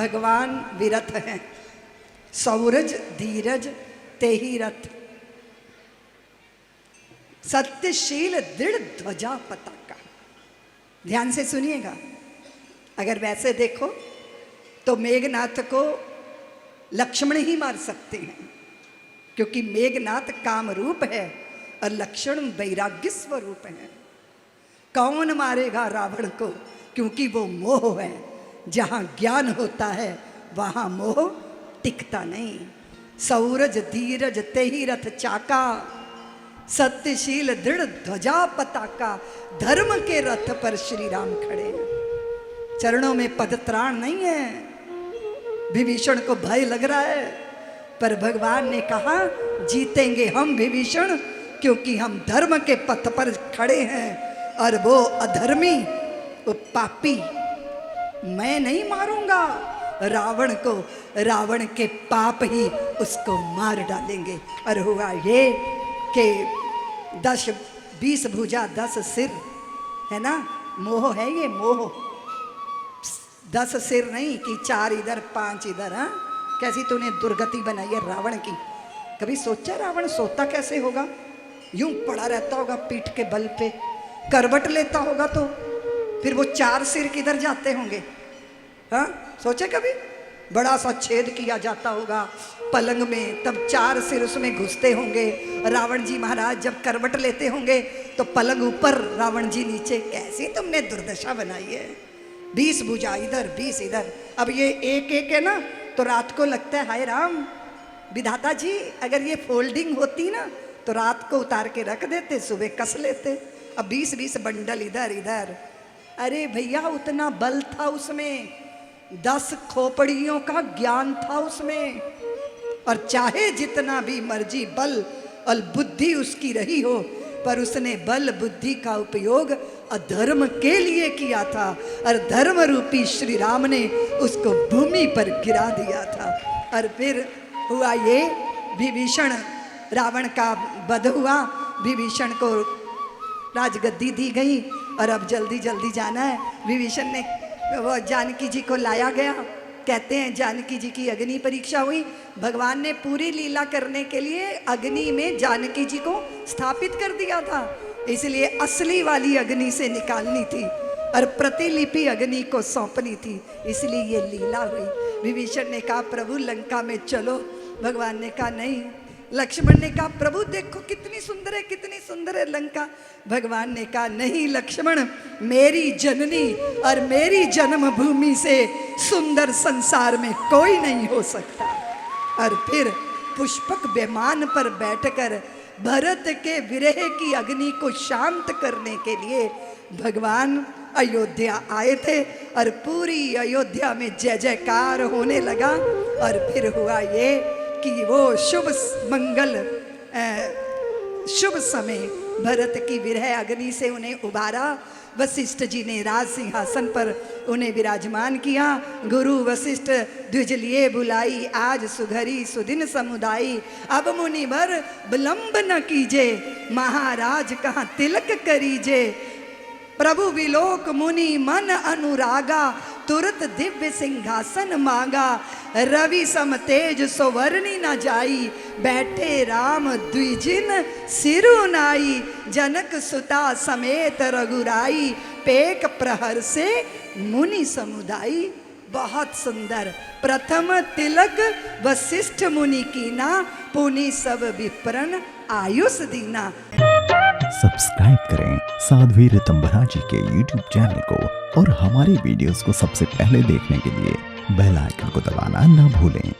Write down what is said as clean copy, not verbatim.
भगवान विरथ हैं। सौरज धीरज तेहि रथ, सत्यशील दृढ़ ध्वजा पताका। ध्यान से सुनिएगा। अगर वैसे देखो तो मेघनाथ को लक्ष्मण ही मार सकते हैं, क्योंकि मेघनाथ काम रूप है और लक्ष्मण वैराग्य स्वरूप है। कौन मारेगा रावण को, क्योंकि वो मोह है। जहाँ ज्ञान होता है वहाँ मोह टिकता नहीं। सौरज धीरज तेहि रथ चाका, सत्यशील दृढ़ ध्वजा पताका। धर्म के रथ पर श्री राम खड़े हैं। चरणों में पदत्राण नहीं है। विभीषण को भय लग रहा है, पर भगवान ने कहा जीतेंगे हम विभीषण, क्योंकि हम धर्म के पथ पर खड़े हैं और वो अधर्मी, वो पापी मैं नहीं मारूंगा रावण को। रावण के पाप ही उसको मार डालेंगे। और हुआ ये कि 10-20 भुजा 10 सिर है ना। मोह है ये, मोह। 10 सिर नहीं कि 4 इधर 5 इधर। हाँ, कैसी तूने दुर्गति बनाई है रावण की। कभी सोचा रावण सोता कैसे होगा? यूं पड़ा रहता होगा पीठ के बल पे, करवट लेता होगा तो फिर वो 4 सिर किधर जाते होंगे? हाँ, सोचे कभी? बड़ा सा छेद किया जाता होगा पलंग में, तब 4 सिर उसमें घुसते होंगे। रावण जी महाराज जब करवट लेते होंगे तो पलंग ऊपर, रावण जी नीचे। कैसी तुमने दुर्दशा बनाई है। 20 भुजा इधर 20 इधर। अब ये एक एक है ना, तो रात को लगता है हाय राम विधाता जी, अगर ये फोल्डिंग होती ना तो रात को उतार के रख देते, सुबह कस लेते। अब 20-20 बंडल इधर इधर। अरे भैया उतना बल था उसमें, 10 खोपड़ियों का ज्ञान था उसमें। और चाहे जितना भी मर्जी बल और बुद्धि उसकी रही हो, पर उसने बल बुद्धि का उपयोग अधर्म के लिए किया था। और धर्म रूपी श्री राम ने उसको भूमि पर गिरा दिया था। और फिर हुआ ये, विभीषण, रावण का वध हुआ, विभीषण को राजगद्दी दी गई और अब जल्दी जल्दी जाना है। विभीषण ने वो जानकी जी को लाया गया। कहते हैं जानकी जी की अग्नि परीक्षा हुई। भगवान ने पूरी लीला करने के लिए अग्नि में जानकी जी को स्थापित कर दिया था, इसलिए असली वाली अग्नि से निकालनी थी और प्रतिलिपि अग्नि को सौंपनी थी, इसलिए ये लीला हुई। विभीषण ने कहा प्रभु लंका में चलो। भगवान ने कहा नहीं। लक्ष्मण ने कहा प्रभु देखो कितनी सुंदर है, कितनी सुंदर है लंका। भगवान ने कहा नहीं लक्ष्मण, मेरी जननी और मेरी जन्मभूमि से सुंदर संसार में कोई नहीं हो सकता। और फिर पुष्पक विमान पर बैठकर भरत के विरह की अग्नि को शांत करने के लिए भगवान अयोध्या आए थे और पूरी अयोध्या में जय जयकार होने लगा। और फिर हुआ ये कि वो शुभ मंगल शुभ समय भरत की विरह अग्नि से उन्हें उबारा। वशिष्ठ जी ने राज सिंहासन पर उन्हें विराजमान किया। गुरु वशिष्ठ द्विज लिए बुलाई, आज सुघरी सुदिन समुदाई। अब मुनि भर विलंब न कीजे, महाराज कहाँ तिलक करीजे। प्रभु विलोक मुनि मन अनुरागा, तुरत दिव्य सिंहासन मांगा। रवि सम तेज सुवर्णी न जाई, बैठे राम द्विजिन सिरु नाई। जनक सुता समेत रघुराई, पेक प्रहर से मुनि समुदाई। बहुत सुंदर। प्रथम तिलक वशिष्ठ मुनि कीना, पुनि सब विप्रन आयुष दीना। सब्सक्राइब करें साध्वी ऋतंभरा जी के YouTube चैनल को और हमारे वीडियोस को सबसे पहले देखने के लिए बेल आइकन को दबाना न भूलें।